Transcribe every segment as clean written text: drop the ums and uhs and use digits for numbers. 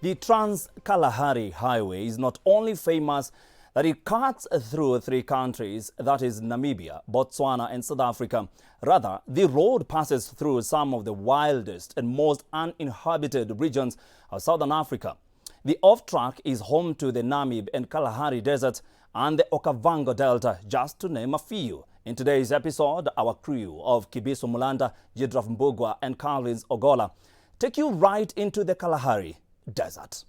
The Trans-Kalahari Highway is not only famous that it cuts through three countries, that is Namibia, Botswana and South Africa. Rather, the road passes through some of the wildest and most uninhabited regions of Southern Africa. The off-track is home to the Namib and Kalahari Desert and the Okavango Delta, just to name a few. In today's episode, our crew of Kibiso Mulanda, Jidraf Mbugwa and Carlins Ogola take you right into the Kalahari Desert.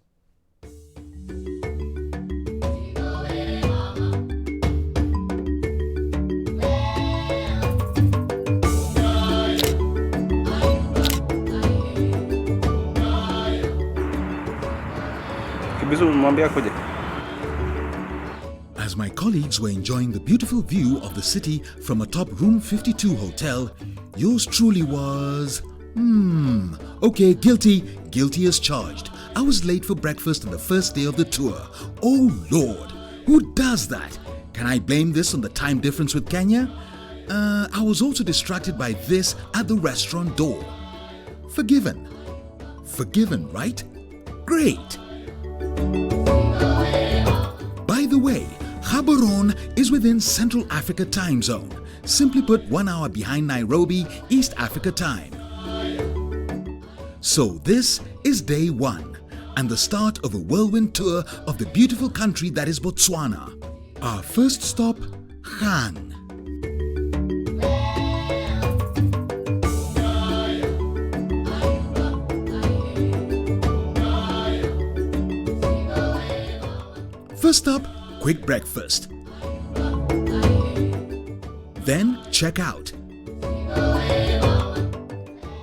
As my colleagues were enjoying the beautiful view of the city from atop Room 52 hotel, yours truly was... Okay, guilty as charged. I was late for breakfast on the first day of the tour. Oh Lord, who does that? Can I blame this on the time difference with Kenya? I was also distracted by this at the restaurant door. Forgiven, right? Great! By the way, Gaborone is within Central Africa time zone. Simply put, 1 hour behind Nairobi, East Africa time. So this is day one and the start of a whirlwind tour of the beautiful country that is Botswana. Our first stop, Gang. First up, quick breakfast. Then check out.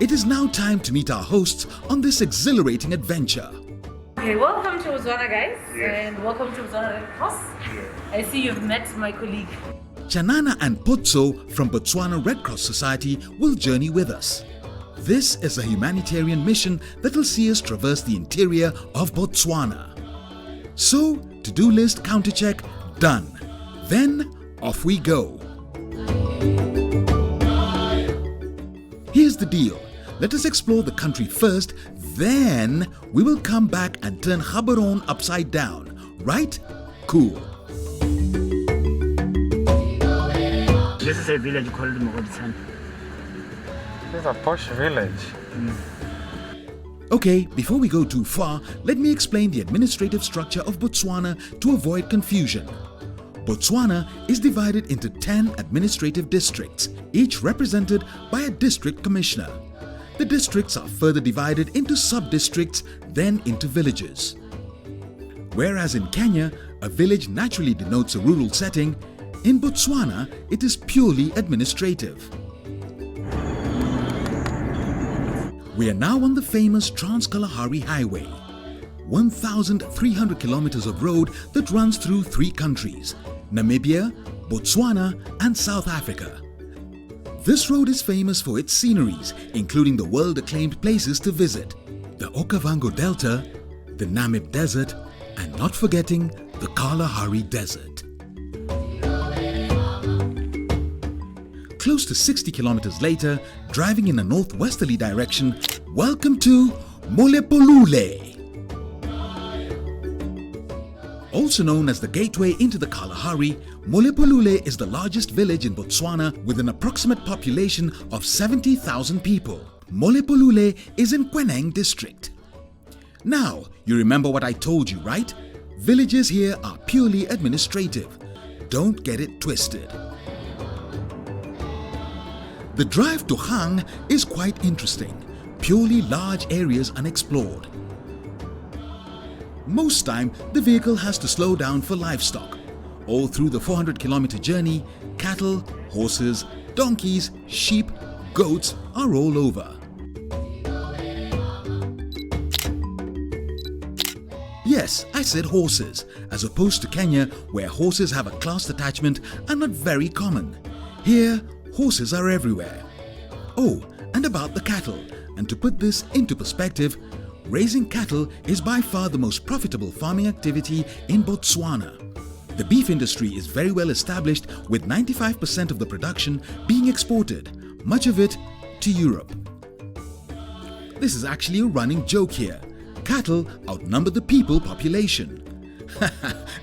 It is now time to meet our hosts on this exhilarating adventure. Okay, welcome to Botswana, guys, Yes. and welcome to Botswana Red Cross. I see you've met my colleague. Chanana and Potso from Botswana Red Cross Society will journey with us. This is a humanitarian mission that will see us traverse the interior of Botswana. So, to-do list counter check done. Then, off we go. Here's the deal. Let us explore the country first, then we will come back and turn Gaborone upside down. Right? Cool. This is a village called Botswana. This is a posh village. Okay, before we go too far, let me explain the administrative structure of Botswana to avoid confusion. Botswana is divided into 10 administrative districts, each represented by a district commissioner. The districts are further divided into sub-districts, then into villages. Whereas in Kenya, a village naturally denotes a rural setting, in Botswana, it is purely administrative. We are now on the famous Trans-Kalahari Highway, 1,300 kilometers of road that runs through three countries, Namibia, Botswana and South Africa. This road is famous for its sceneries, including the world-acclaimed places to visit, the Okavango Delta, the Namib Desert, and not forgetting the Kalahari Desert. Close to 60 kilometers later, driving in a northwesterly direction, welcome to Molepolule. Also known as the gateway into the Kalahari, Molepolule is the largest village in Botswana with an approximate population of 70,000 people. Molepolule is in Kweneng district. Now, you remember what I told you, right? Villages here are purely administrative. Don't get it twisted. The drive to Gang is quite interesting. Purely large areas unexplored. Most time, the vehicle has to slow down for livestock. All through the 400-kilometer journey, cattle, horses, donkeys, sheep, goats are all over. Yes, I said horses, as opposed to Kenya, where horses have a class attachment and not very common. Here, horses are everywhere. Oh, and about the cattle, and to put this into perspective, raising cattle is by far the most profitable farming activity in Botswana. The beef industry is very well established, with 95% of the production being exported, much of it to Europe. This is actually a running joke here. cattle outnumber the people population.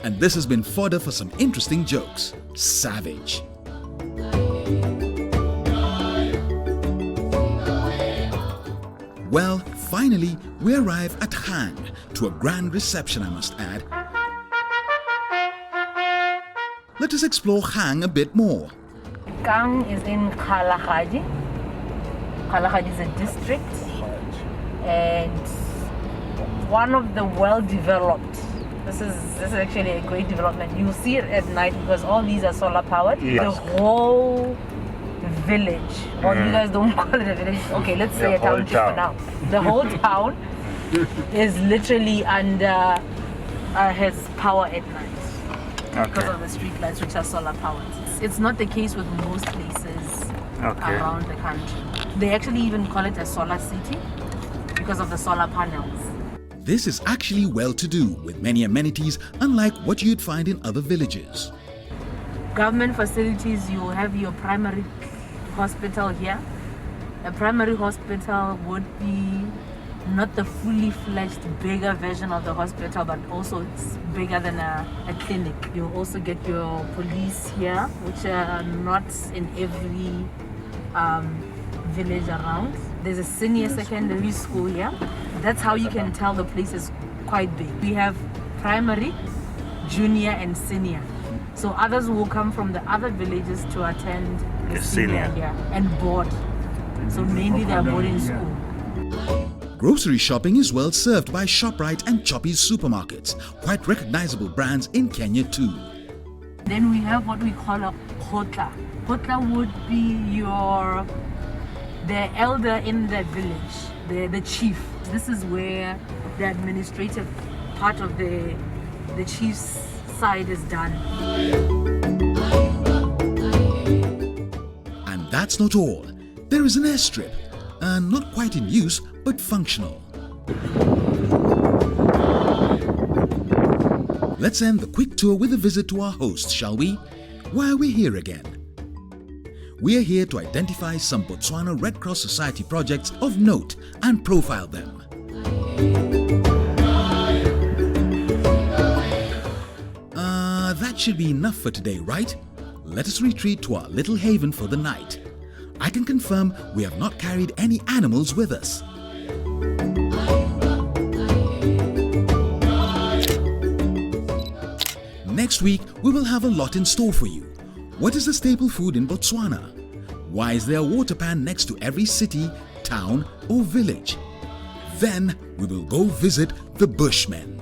And this has been fodder for some interesting jokes. Savage. Well, finally, we arrive at Hang, to a grand reception, I must add. Let us explore Hang a bit more. Gang is in Kalahari. Kalahari is a district and one of the well-developed. This is actually a great development. You see it at night because all these are solar powered. Yes. The whole village, well, you guys don't call it a village. Okay, let's say a whole township for now. The whole town is literally under has power at night because Okay. of the street lights, which are solar powered. It's not the case with most places Okay. around the country. They actually even call it a solar city because of the solar panels. This is actually well-to-do, with many amenities unlike what you'd find in other villages. Government facilities, you have your primary hospital here. A primary hospital would be not the fully fledged bigger version of the hospital, but also it's bigger than a clinic. You also get your police here, which are not in every village around. There's a senior secondary school here. That's how you can tell the place is quite big. We have primary, junior and senior. So others will come from the other villages to attend the senior senior. here and board. So mainly they are boarding school. Grocery shopping is well served by ShopRite and Choppy's supermarkets, quite recognizable brands in Kenya too. Then we have what we call a khotla. Khotla would be the elder in the village, the chief. This is where the administrative part of the chief's side is done. And that's not all. There is an airstrip, not quite in use, but functional. Let's end the quick tour with a visit to our host, shall we? Why are we here again? We are here to identify some Botswana Red Cross Society projects of note and profile them. That should be enough for today, right? Let us retreat to our little haven for the night. I can confirm we have not carried any animals with us. Next week, we will have a lot in store for you. What is the staple food in Botswana? Why is there a water pan next to every city, town or village? Then we will go visit the Bushmen.